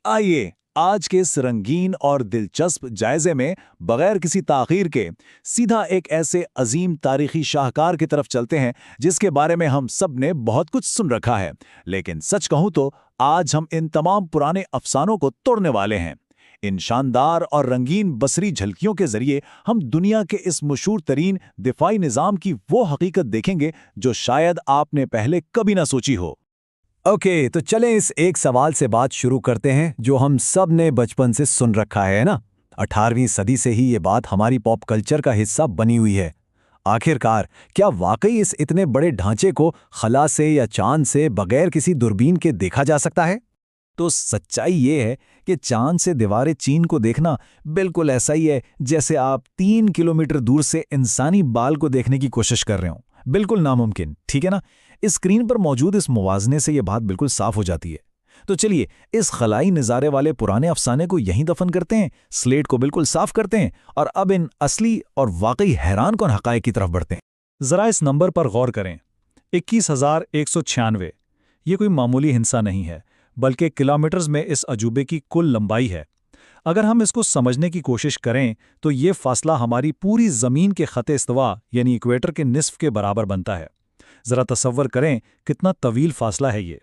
आइए आज के इस रंगीन और दिलचस्प जायजे में बगैर किसी ताखीर के सीधा एक ऐसे अजीम तारीखी शाहकार की तरफ चलते हैं जिसके बारे में हम सब ने बहुत कुछ सुन रखा है, लेकिन सच कहूं तो आज हम इन तमाम पुराने अफसानों को तोड़ने वाले हैं। इन शानदार और रंगीन बसरी झलकियों के जरिए हम दुनिया के इस मशहूर तरीन दिफाई निज़ाम की वो हकीकत देखेंगे जो शायद आपने पहले कभी ना सोची हो। ओके, तो चलें इस एक सवाल से बात शुरू करते हैं जो हम सब ने बचपन से सुन रखा है ना। 18वीं सदी से ही ये बात हमारी पॉप कल्चर का हिस्सा बनी हुई है। आखिरकार क्या वाकई इस इतने बड़े ढांचे को खला से या चांद से बगैर किसी दूरबीन के देखा जा सकता है? तो सच्चाई ये है कि चांद से दीवारें चीन को देखना बिल्कुल ऐसा ही है जैसे आप 3 किलोमीटर दूर से इंसानी बाल को देखने की कोशिश कर रहे हो। बिल्कुल नामुमकिन, ठीक है ना। इस स्क्रीन पर मौजूद इस मुवाजने से यह बात बिल्कुल साफ हो जाती है। तो चलिए इस खलाई नज़ारे वाले पुराने अफसाने को यहीं दफन करते हैं, स्लेट को बिल्कुल साफ करते हैं और अब इन असली और वाकई हैरान कौन हकायक की तरफ बढ़ते हैं। जरा इस नंबर पर गौर करें, 21,196। ये कोई मामूली हिस्सा नहीं है, बल्कि किलोमीटर्स में इस अजूबे की कुल लंबाई है। अगर हम इसको समझने की कोशिश करें तो ये फासला हमारी पूरी ज़मीन के ख़त इस्तवा यानी इक्वेटर के निस्फ के बराबर बनता है। ज़रा तसव्वुर करें कितना तवील फासला है ये।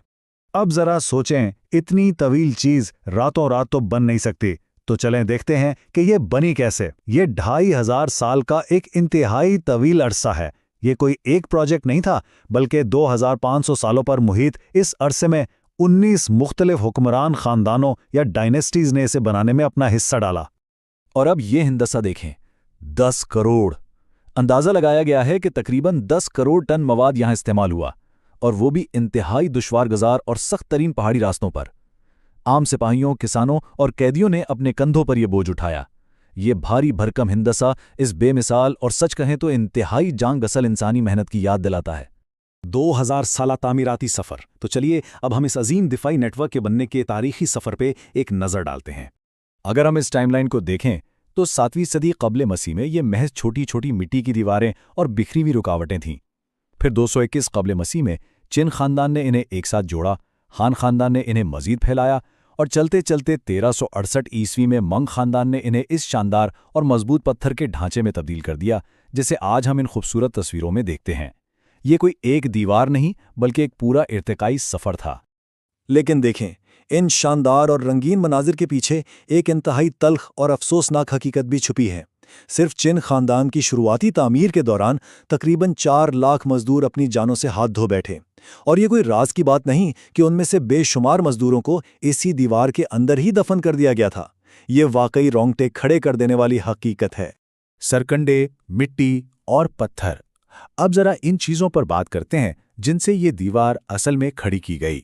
अब ज़रा सोचें, इतनी तवील चीज़ रातों रात तो बन नहीं सकती। तो चलें देखते हैं कि ये बनी कैसे। ये 2500 साल का एक इंतहाई तवील अरसा है। ये कोई एक प्रोजेक्ट नहीं था, बल्कि 2500 सालों पर मुहित इस अरसे में 19 मुख्तलिफ हुक्मरान ख़ानदानों या डायनेस्टीज़ ने इसे बनाने में अपना हिस्सा डाला। और अब ये हिंदसा देखें, 10 करोड़। अंदाज़ा लगाया गया है कि तकरीबन 10 करोड़ टन मवाद यहाँ इस्तेमाल हुआ, और वो भी इंतहाई दुश्वार गुजार और सख्त तरीन पहाड़ी रास्तों पर। आम सिपाहियों, किसानों और कैदियों ने अपने कंधों पर यह बोझ उठाया। ये भारी भरकम हिंदसा इस बेमिसाल और सच कहें तो इंतहाई जान गसल इंसानी मेहनत की याद दिलाता है। 2000 साला तामीराती सफ़र। तो चलिए अब हम इस अजीम दिफाई नेटवर्क के बनने के तारीखी सफ़र पे एक नज़र डालते हैं। अगर हम इस टाइमलाइन को देखें तो 7वीं सदी क़ब्ल मसीह में ये महज छोटी छोटी मिट्टी की दीवारें और बिखरी हुई रुकावटें थीं। फिर 221 क़ब्ल मसीह में चिन खानदान ने इन्हें एक साथ जोड़ा, हान खानदान ने इन्हें मज़ीद फैलाया और चलते चलते 1368 ईस्वी में मंग खानदान ने इन्हें इस शानदार और मजबूत पत्थर के ढांचे में तब्दील कर दिया जिसे आज हम इन खूबसूरत तस्वीरों में देखते हैं। ये कोई एक दीवार नहीं बल्कि एक पूरा इर्तिकाई सफ़र था। लेकिन देखें, इन शानदार और रंगीन मनाजिर के पीछे एक इंतहाई तल्ख और अफसोसनाक हकीकत भी छुपी है। सिर्फ चिन खानदान की शुरुआती तामीर के दौरान तकरीबन 4 लाख मजदूर अपनी जानों से हाथ धो बैठे, और ये कोई राज की बात नहीं कि उनमें से बेशुमार मजदूरों को इसी दीवार के अंदर ही दफन कर दिया गया था। ये वाकई रोंगटे खड़े कर देने वाली हकीकत है। सरकंडे, मिट्टी और पत्थर। अब जरा इन चीज़ों पर बात करते हैं जिनसे ये दीवार असल में खड़ी की गई।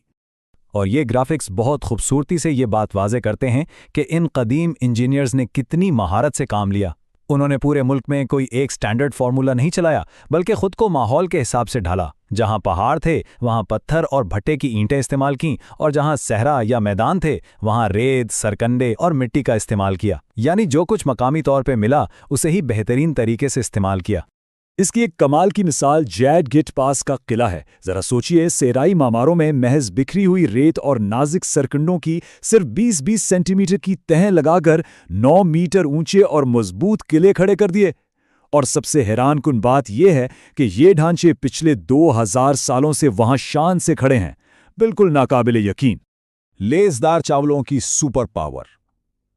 और ये ग्राफिक्स बहुत खूबसूरती से ये बात वाज़े करते हैं कि इन कदीम इंजीनियर्स ने कितनी महारत से काम लिया। उन्होंने पूरे मुल्क में कोई एक स्टैंडर्ड फार्मूला नहीं चलाया, बल्कि खुद को माहौल के हिसाब से ढाला। जहां पहाड़ थे वहां पत्थर और भट्टे की ईंटें इस्तेमाल की, और जहां सहरा या मैदान थे वहां रेत, सरकंडे और मिट्टी का इस्तेमाल किया। यानी जो कुछ मकामी तौर पे मिला उसे ही बेहतरीन तरीके से इस्तेमाल किया। इसकी एक कमाल की मिसाल जैड गिट पास का किला है। जरा सोचिए, सेराई मामारों में महज बिखरी हुई रेत और नाजुक सरकंडों की सिर्फ 20-20 सेंटीमीटर की तह लगाकर 9 मीटर ऊंचे और मजबूत किले खड़े कर दिए। और सबसे हैरानकुन बात यह है कि ये ढांचे पिछले 2000 सालों से वहां शान से खड़े हैं। बिल्कुल नाकाबिले यकीन। लेसदार चावलों की सुपर पावर।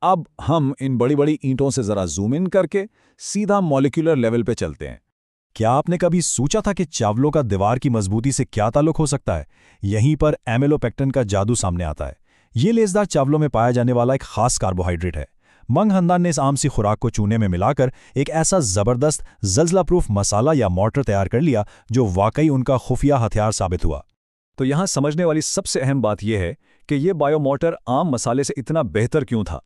अब हम इन बड़ी बड़ी ईंटों से जरा जूम इन करके सीधा मॉलिक्यूलर लेवल पे चलते हैं। क्या आपने कभी सोचा था कि चावलों का दीवार की मजबूती से क्या ताल्लुक हो सकता है? यहीं पर एमिलोपेक्टिन का जादू सामने आता है। ये लेसदार चावलों में पाया जाने वाला एक खास कार्बोहाइड्रेट है। मंग खानदान ने इस आम सी खुराक को चूने में मिलाकर एक ऐसा जबरदस्त जल्जला प्रूफ मसाला या मॉर्टर तैयार कर लिया जो वाकई उनका खुफिया हथियार साबित हुआ। तो यहाँ समझने वाली सबसे अहम बात यह है कि ये बायोमॉर्टर आम मसाले से इतना बेहतर क्यों था।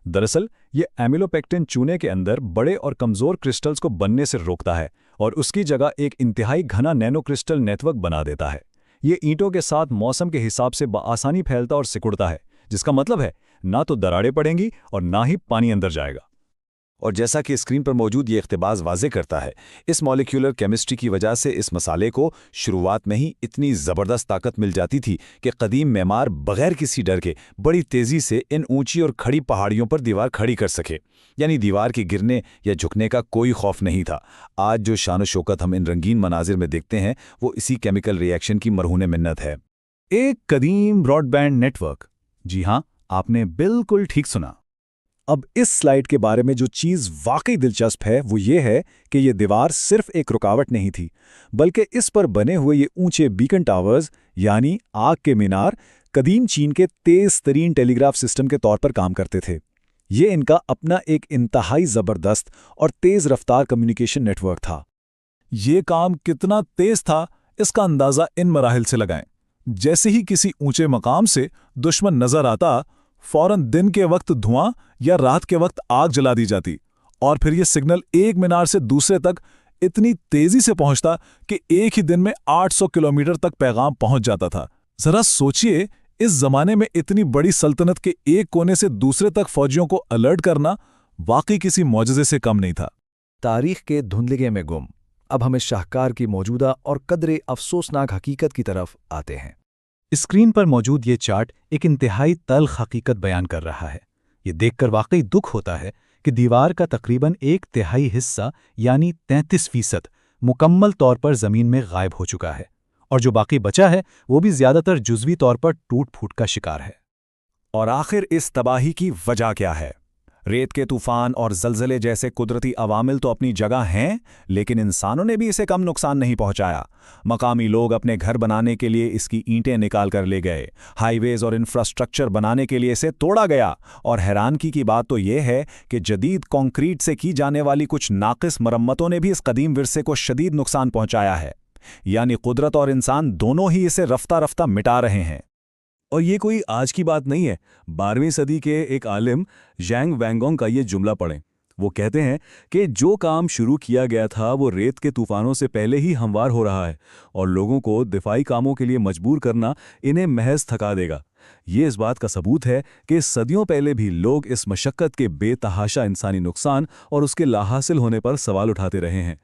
दरअसल ये एमिलोपेक्टिन चूने के अंदर बड़े और कमज़ोर क्रिस्टल्स को बनने से रोकता है और उसकी जगह एक इंतहाई घना नैनो क्रिस्टल नेटवर्क बना देता है। ये ईंटों के साथ मौसम के हिसाब से बआसानी फैलता और सिकुड़ता है, जिसका मतलब है ना तो दरारें पड़ेंगी और ना ही पानी अंदर जाएगा। اور جیسا کہ اسکرین پر موجود یہ اقتباس واضح کرتا ہے، اس مالیکیولر کیمسٹری کی وجہ سے اس مسالے کو شروعات میں ہی اتنی زبردست طاقت مل جاتی تھی کہ قدیم معمار بغیر کسی ڈر کے بڑی تیزی سے ان اونچی اور کھڑی پہاڑیوں پر دیوار کھڑی کر سکے، یعنی دیوار کے گرنے یا جھکنے کا کوئی خوف نہیں تھا۔ آج جو شان و شوکت ہم ان رنگین مناظر میں دیکھتے ہیں وہ اسی کیمیکل ری ایکشن کی مرہون منت ہے۔ ایک قدیم براڈ بینڈ نیٹ ورک۔ جی ہاں، آپ نے بالکل ٹھیک سنا۔ اب اس سلائیڈ کے بارے میں جو چیز واقعی دلچسپ ہے وہ یہ ہے کہ یہ دیوار صرف ایک رکاوٹ نہیں تھی، بلکہ اس پر بنے ہوئے یہ اونچے بیکن ٹاورز یعنی آگ کے مینار قدیم چین کے تیز ترین ٹیلی گراف سسٹم کے طور پر کام کرتے تھے۔ یہ ان کا اپنا ایک انتہائی زبردست اور تیز رفتار کمیونیکیشن نیٹ ورک تھا۔ یہ کام کتنا تیز تھا اس کا اندازہ ان مراحل سے لگائیں۔ جیسے ہی کسی اونچے مقام سے دشمن نظر آتا، فوراً دن کے وقت دھواں یا رات کے وقت آگ جلا دی جاتی، اور پھر یہ سگنل ایک مینار سے دوسرے تک اتنی تیزی سے پہنچتا کہ ایک ہی دن میں 800 کلومیٹر تک پیغام پہنچ جاتا تھا۔ ذرا سوچئے، اس زمانے میں اتنی بڑی سلطنت کے ایک کونے سے دوسرے تک فوجیوں کو الرٹ کرنا واقعی کسی معجزے سے کم نہیں تھا۔ تاریخ کے دھندلے میں گم، اب ہم اس شاہکار کی موجودہ اور قدرے افسوسناک حقیقت کی طرف آتے ہیں۔ اسکرین پر موجود یہ چارٹ ایک انتہائی تلخ حقیقت بیان کر رہا ہے۔ یہ دیکھ کر واقعی دکھ ہوتا ہے کہ دیوار کا تقریباً 1/3 حصہ یعنی 33% مکمل طور پر زمین میں غائب ہو چکا ہے، اور جو باقی بچا ہے وہ بھی زیادہ تر جزوی طور پر ٹوٹ پھوٹ کا شکار ہے۔ اور آخر اس تباہی کی وجہ کیا ہے؟ ریت کے طوفان اور زلزلے جیسے قدرتی عوامل تو اپنی جگہ ہیں، لیکن انسانوں نے بھی اسے کم نقصان نہیں پہنچایا۔ مقامی لوگ اپنے گھر بنانے کے لیے اس کی اینٹیں نکال کر لے گئے، ہائی ویز اور انفراسٹرکچر بنانے کے لیے اسے توڑا گیا، اور حیرانگی کی بات تو یہ ہے کہ جدید کنکریٹ سے کی جانے والی کچھ ناقص مرمتوں نے بھی اس قدیم ورثے کو شدید نقصان پہنچایا ہے۔ یعنی قدرت اور انسان دونوں ہی اسے رفتہ رفتہ مٹا رہے ہیں۔ اور یہ کوئی آج کی بات نہیں ہے۔ 12ویں صدی کے ایک عالم ژینگ وینگونگ کا یہ جملہ پڑھیں۔ وہ کہتے ہیں کہ جو کام شروع کیا گیا تھا وہ ریت کے طوفانوں سے پہلے ہی ہموار ہو رہا ہے، اور لوگوں کو دفاعی کاموں کے لیے مجبور کرنا انہیں محض تھکا دے گا۔ یہ اس بات کا ثبوت ہے کہ صدیوں پہلے بھی لوگ اس مشقت کے بے تحاشا انسانی نقصان اور اس کے لاحاصل ہونے پر سوال اٹھاتے رہے ہیں۔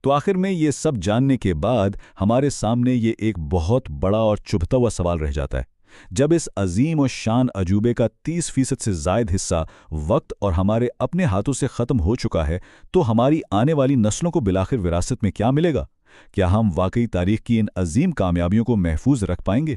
تو آخر میں یہ سب جاننے کے بعد ہمارے سامنے یہ ایک بہت بڑا اور چبھتا ہوا سوال رہ جاتا ہے۔ جب اس عظیم و شان عجوبے کا 30% سے زائد حصہ وقت اور ہمارے اپنے ہاتھوں سے ختم ہو چکا ہے، تو ہماری آنے والی نسلوں کو بالآخر وراثت میں کیا ملے گا؟ کیا ہم واقعی تاریخ کی ان عظیم کامیابیوں کو محفوظ رکھ پائیں گے؟